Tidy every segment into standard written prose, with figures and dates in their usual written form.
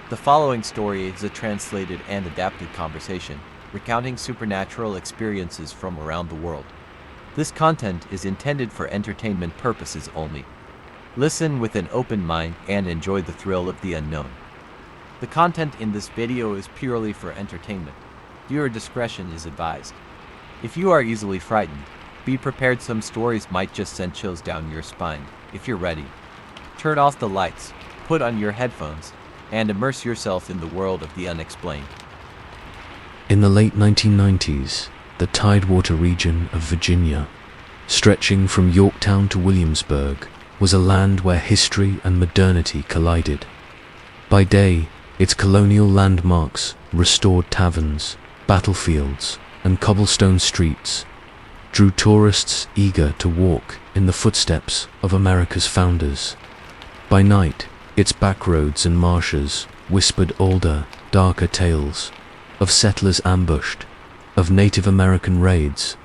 The following story is a translated and adapted conversation, recounting supernatural experiences from around the world. This content is intended for entertainment purposes only. Listen with an open mind and enjoy the thrill of the unknown. The content in this video is purely for entertainment. Viewer discretion is advised. If you are easily frightened, be prepared some stories might just send chills down your spine. If you're ready, turn off the lights, put on your headphones, and immerse yourself in the world of the unexplained. In the late 1990s, the Tidewater region of Virginia, stretching from Yorktown to Williamsburg, was a land where history and modernity collided. By day, its colonial landmarks, restored taverns, battlefields, and cobblestone streets drew tourists eager to walk in the footsteps of America's founders. By night, its backroads and marshes whispered older, darker tales of settlers ambushed, of Native American raids,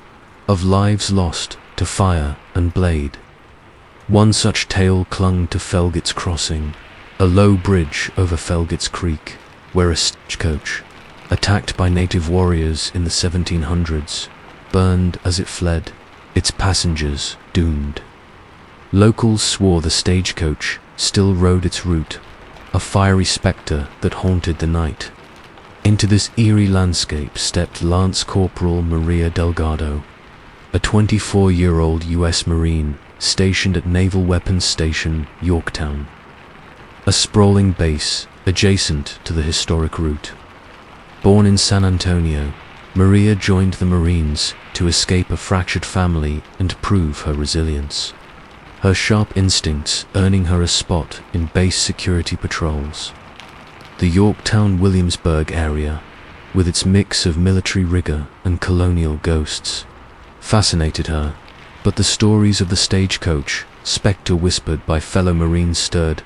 of lives lost to fire and blade. One such tale clung to Felgate's Crossing, a low bridge over Felgate's Creek, where a stagecoach, attacked by native warriors in the 1700s, burned as it fled, its passengers doomed. Locals swore the stagecoach still rode its route, a fiery specter that haunted the night. Into this eerie landscape stepped Lance Corporal Maria Delgado, a 24-year-old U.S. Marine stationed at Naval Weapons Station, Yorktown, a sprawling base adjacent to the historic route. Born in San Antonio, Maria joined the Marines to escape a fractured family and prove her resilience, her sharp instincts earning her a spot in base security patrols. The Yorktown-Williamsburg area, with its mix of military rigor and colonial ghosts, fascinated her, but the stories of the stagecoach, Specter whispered by fellow Marines stirred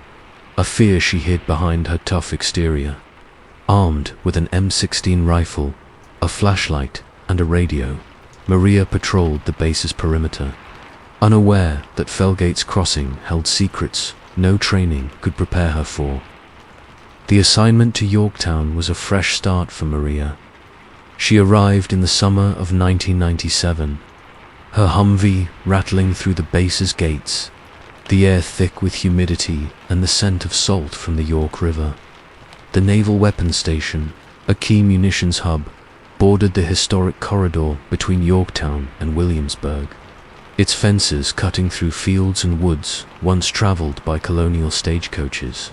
a fear she hid behind her tough exterior. Armed with an M16 rifle, a flashlight, and a radio, Maria patrolled the base's perimeter, unaware that Felgate's Crossing held secrets no training could prepare her for. The assignment to Yorktown was a fresh start for Maria. She arrived in the summer of 1997, her Humvee rattling through the base's gates, the air thick with humidity and the scent of salt from the York River. The Naval Weapons Station, a key munitions hub, bordered the historic corridor between Yorktown and Williamsburg, its fences cutting through fields and woods once traveled by colonial stagecoaches.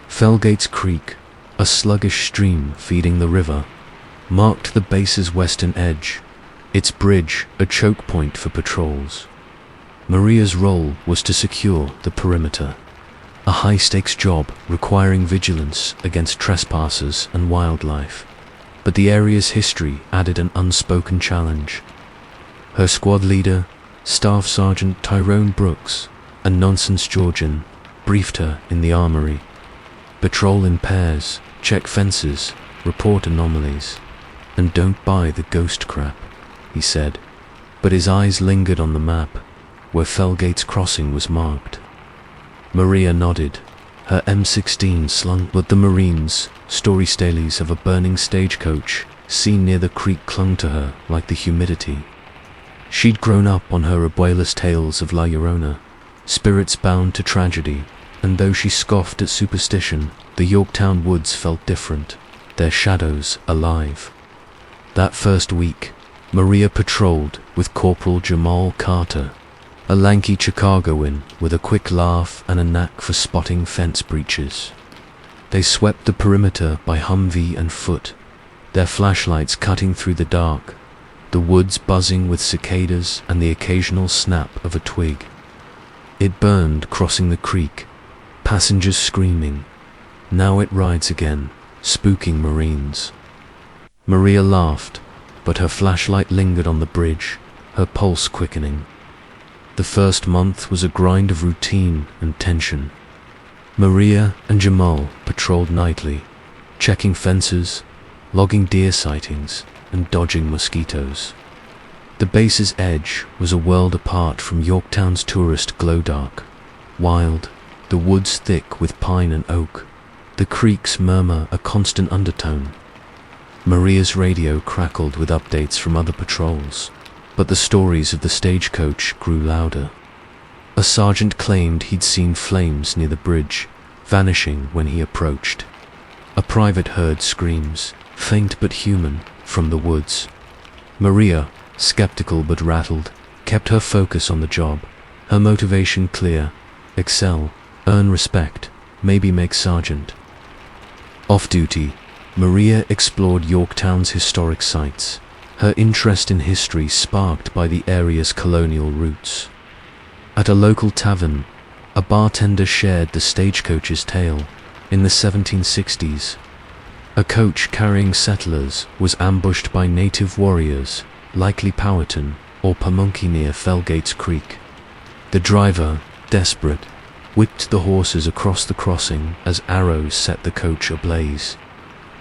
Felgate's Creek, a sluggish stream feeding the river, marked the base's western edge, its bridge a choke point for patrols. Maria's role was to secure the perimeter, a high-stakes job requiring vigilance against trespassers and wildlife. But the area's history added an unspoken challenge. Her squad leader, Staff Sergeant Tyrone Brooks, a nonsense Georgian, briefed her in the armory. Patrol in pairs, check fences, report anomalies, and don't buy the ghost crap, he said. But his eyes lingered on the map, where Felgate's Crossing was marked. Maria nodded, her M16 slung, but the Marines' story stales of a burning stagecoach seen near the creek clung to her like the humidity. She'd grown up on her abuela's tales of La Llorona, spirits bound to tragedy, and though she scoffed at superstition, the Yorktown woods felt different, their shadows alive. That first week, Maria patrolled with Corporal Jamal Carter, a lanky Chicagoan with a quick laugh and a knack for spotting fence breaches. They swept the perimeter by Humvee and foot, their flashlights cutting through the dark, the woods buzzing with cicadas and the occasional snap of a twig. It burned crossing the creek, passengers screaming. Now it rides again, spooking Marines. Maria laughed, but her flashlight lingered on the bridge, her pulse quickening. The first month was a grind of routine and tension. Maria and Jamal patrolled nightly, checking fences, logging deer sightings, and dodging mosquitoes. The base's edge was a world apart from Yorktown's tourist glow-dark, wild, the woods thick with pine and oak, The creeks murmur a constant undertone. Maria's radio crackled with updates from other patrols, but the stories of the stagecoach grew louder. A sergeant claimed he'd seen flames near the bridge, vanishing when he approached. A private heard screams, faint but human, from the woods. Maria, skeptical but rattled, kept her focus on the job, her motivation clear: excel, earn respect, maybe make sergeant. Off duty, Maria explored Yorktown's historic sites, her interest in history sparked by the area's colonial roots. At a local tavern, a bartender shared the stagecoach's tale. In the 1760s, a coach carrying settlers was ambushed by native warriors, likely Powhatan or Pamunkey near Fellgates Creek. The driver, desperate, whipped the horses across the crossing as arrows set the coach ablaze.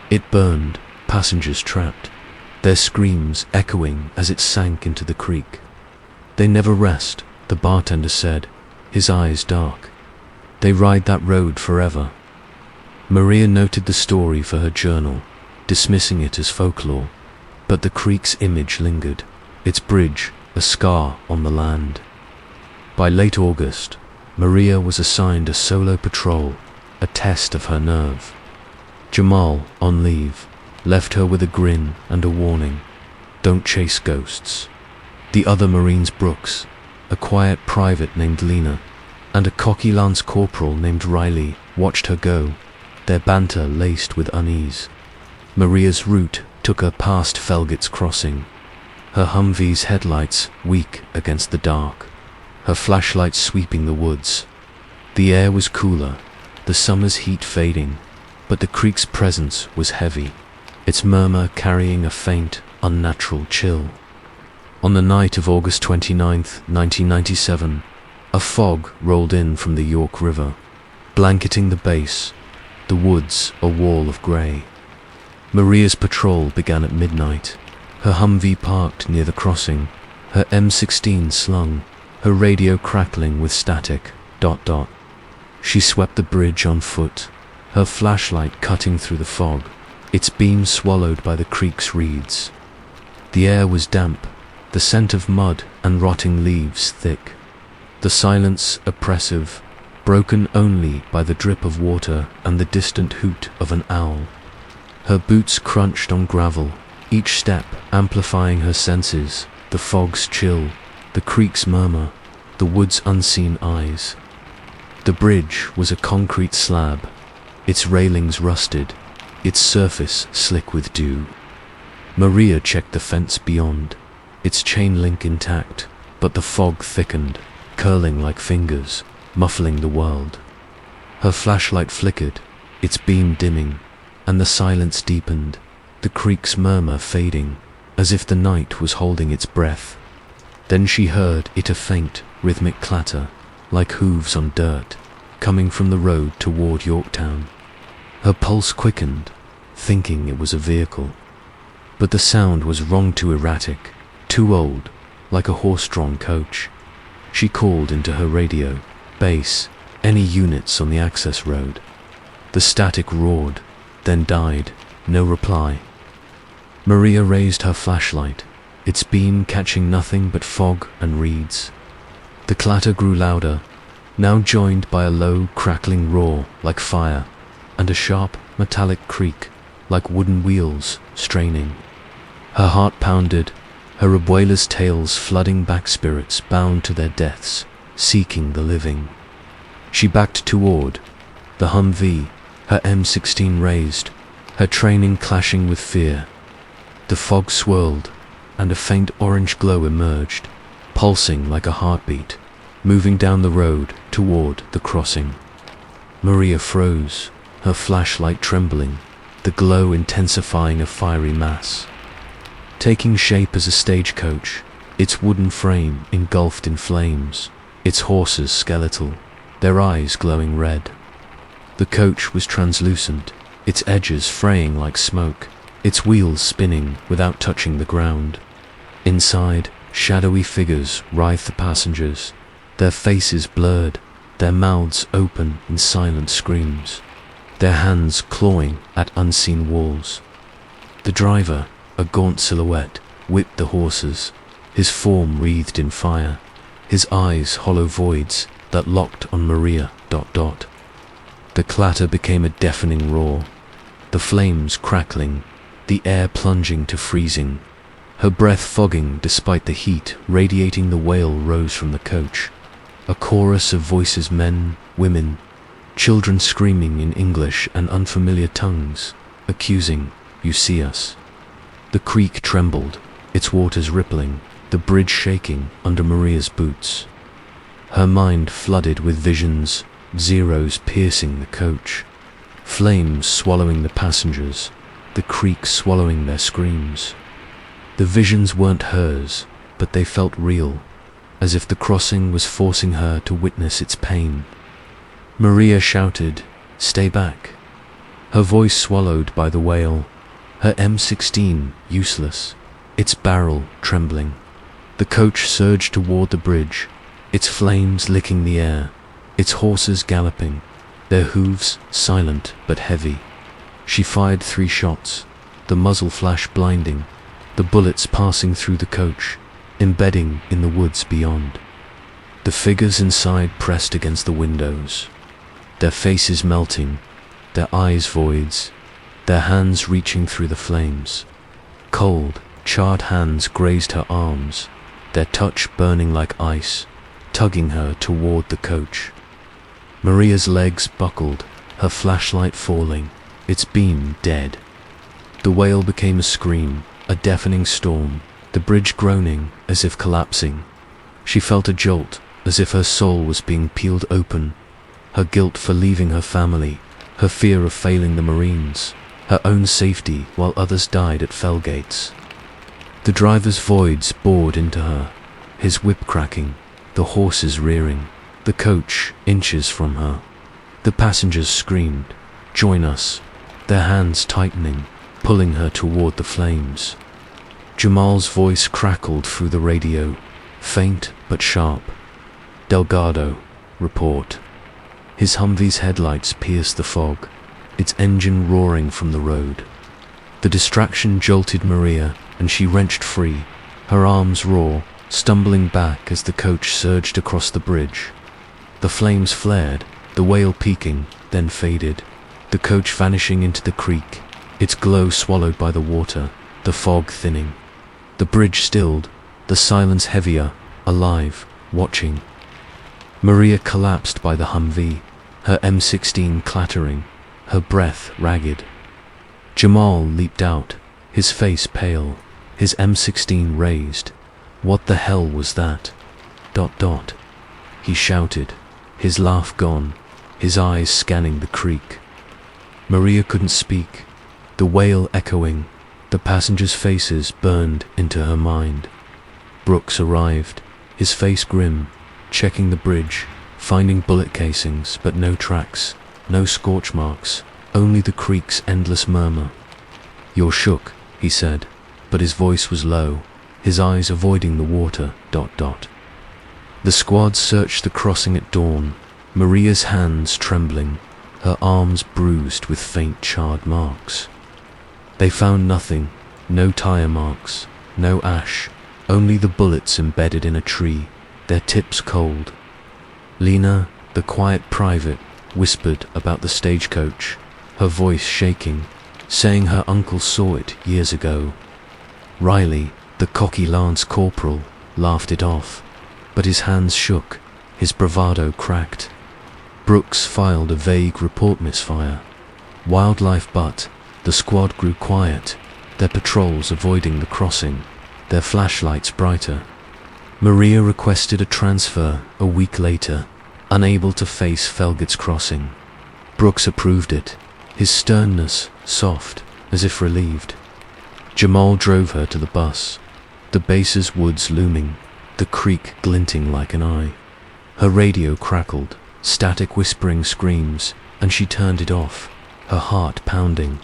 It burned, passengers trapped, their screams echoing as it sank into the creek. They never rest, the bartender said, his eyes dark. They ride that road forever. Maria noted the story for her journal, dismissing it as folklore, but the creek's image lingered, its bridge a scar on the land. By late August, Maria was assigned a solo patrol, a test of her nerve. Jamal, on leave, left her with a grin and a warning: don't chase ghosts. The other Marines, Brooks, a quiet private named Lena, and a cocky lance corporal named Riley, watched her go, their banter laced with unease. Maria's route took her past Fellgates Crossing, her Humvee's headlights weak against the dark, her flashlight sweeping the woods. The air was cooler, the summer's heat fading, but the creek's presence was heavy, its murmur carrying a faint, unnatural chill. On the night of August 29th, 1997, a fog rolled in from the York River, blanketing the base, the woods a wall of grey. Maria's patrol began at midnight, her Humvee parked near the crossing, her M16 slung, her radio crackling with static, ... She swept the bridge on foot, her flashlight cutting through the fog, its beam swallowed by the creek's reeds. The air was damp, the scent of mud and rotting leaves thick, the silence oppressive, broken only by the drip of water and the distant hoot of an owl. Her boots crunched on gravel, each step amplifying her senses, the fog's chill, the creek's murmur, the wood's unseen eyes. The bridge was a concrete slab, its railings rusted, its surface slick with dew. Maria checked the fence beyond, its chain link intact, but the fog thickened, curling like fingers, muffling the world. Her flashlight flickered, its beam dimming, and the silence deepened, the creek's murmur fading, as if the night was holding its breath. Then she heard it, a faint, rhythmic clatter, like hooves on dirt, coming from the road toward Yorktown. Her pulse quickened, thinking it was a vehicle. But the sound was wrong, too erratic, too old, like a horse-drawn coach. She called into her radio, "Base, any units on the access road?" The static roared, then died, no reply. Maria raised her flashlight, its beam catching nothing but fog and reeds. The clatter grew louder, now joined by a low, crackling roar like fire, and a sharp, metallic creak like wooden wheels straining. Her heart pounded, her abuela's tales flooding back spirits bound to their deaths, seeking the living. She backed toward the Humvee, her M16 raised, her training clashing with fear. The fog swirled, and a faint orange glow emerged, pulsing like a heartbeat, moving down the road toward the crossing. Maria froze, her flashlight trembling, the glow intensifying a fiery mass. Taking shape as a stagecoach, its wooden frame engulfed in flames, its horses skeletal, their eyes glowing red. The coach was translucent, its edges fraying like smoke, its wheels spinning without touching the ground. Inside, shadowy figures writhed the passengers, their faces blurred, their mouths open in silent screams. their hands clawing at unseen walls. The driver, a gaunt silhouette, whipped the horses, his form wreathed in fire, his eyes hollow voids that locked on Maria. The clatter became a deafening roar, the flames crackling, the air plunging to freezing, her breath fogging despite the heat radiating. The wail rose from the coach, a chorus of voices, men, women, children screaming in English and unfamiliar tongues, accusing, "You see us." The creek trembled, its waters rippling, the bridge shaking under Maria's boots. Her mind flooded with visions, zeros piercing the coach, flames swallowing the passengers, the creek swallowing their screams. The visions weren't hers, but they felt real, as if the crossing was forcing her to witness its pain. Maria shouted, "Stay back." Her voice swallowed by the wail, her M16 useless, its barrel trembling. The coach surged toward the bridge, its flames licking the air, its horses galloping, their hooves silent but heavy. She fired 3 shots, the muzzle flash blinding, the bullets passing through the coach, embedding in the woods beyond. The figures inside pressed against the windows, their faces melting, their eyes voids, their hands reaching through the flames. Cold, charred hands grazed her arms, their touch burning like ice, tugging her toward the coach. Maria's legs buckled, her flashlight falling, its beam dead. The wail became a scream, a deafening storm, the bridge groaning as if collapsing. She felt a jolt, as if her soul was being peeled open, her guilt for leaving her family, her fear of failing the Marines, her own safety while others died at Felgates. The driver's voids bored into her, his whip cracking, the horses rearing, the coach inches from her. The passengers screamed, "Join us," their hands tightening, pulling her toward the flames. Jamal's voice crackled through the radio, faint but sharp. "Delgado, report." His Humvee's headlights pierced the fog, its engine roaring from the road. The distraction jolted Maria, and she wrenched free, her arms raw, stumbling back as the coach surged across the bridge. The flames flared, the wail peaking, then faded, the coach vanishing into the creek, its glow swallowed by the water, the fog thinning. The bridge stilled, the silence heavier, alive, watching. Maria collapsed by the Humvee, her M16 clattering, her breath ragged. Jamal leaped out, his face pale, his M16 raised. "What the hell was that? ... He shouted, his laugh gone, his eyes scanning the creek. Maria couldn't speak, the wail echoing, the passengers' faces burned into her mind. Brooks arrived, his face grim, checking the bridge, finding bullet casings but no tracks, no scorch marks, only the creek's endless murmur. "You're shook," he said, but his voice was low, his eyes avoiding the water. The squad searched the crossing at dawn, Maria's hands trembling, her arms bruised with faint charred marks. They found nothing, no tire marks, no ash, only the bullets embedded in a tree, their tips cold. Lena, the quiet private, whispered about the stagecoach, her voice shaking, saying her uncle saw it years ago. Riley, the cocky lance corporal, laughed it off, but his hands shook, his bravado cracked. Brooks filed a vague report misfire. Wildlife but, the squad grew quiet, their patrols avoiding the crossing, their flashlights brighter. Maria requested a transfer a week later, unable to face Felgate's crossing. Brooks approved it, his sternness soft, as if relieved. Jamal drove her to the bus, the base's woods looming, the creek glinting like an eye. Her radio crackled, static whispering screams, and she turned it off, her heart pounding.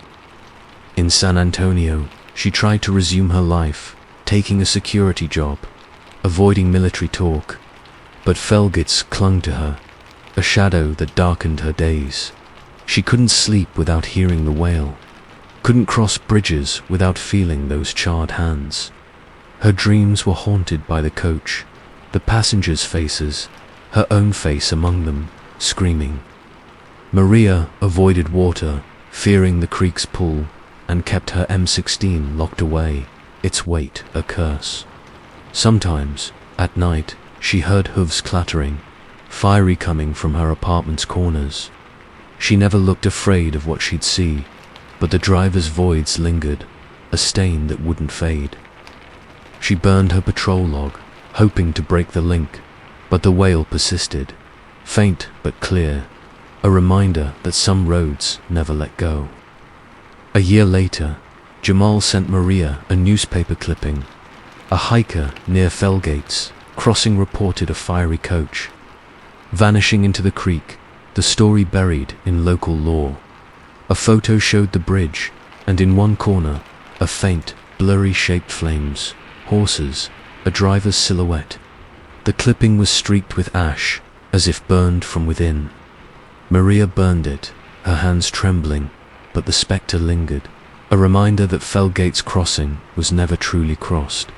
In San Antonio, she tried to resume her life, taking a security job, avoiding military talk, but Felgates clung to her, a shadow that darkened her days. She couldn't sleep without hearing the wail, couldn't cross bridges without feeling those charred hands. Her dreams were haunted by the coach, the passengers' faces, her own face among them, screaming. Maria avoided water, fearing the creek's pull, and kept her M16 locked away, its weight a curse. Sometimes, at night, she heard hooves clattering, fiery coming from her apartment's corners. She never looked afraid of what she'd see, but the driver's voids lingered, a stain that wouldn't fade. She burned her patrol log, hoping to break the link, but the wail persisted, faint but clear, a reminder that some roads never let go. A year later, Jamal sent Maria a newspaper clipping. A hiker near Fellgates crossing reported a fiery coach, vanishing into the creek, the story buried in local lore. A photo showed the bridge, and in one corner, a faint, blurry-shaped flames, horses, a driver's silhouette. The clipping was streaked with ash, as if burned from within. Maria burned it, her hands trembling, but the specter lingered, a reminder that Fellgates Crossing was never truly crossed.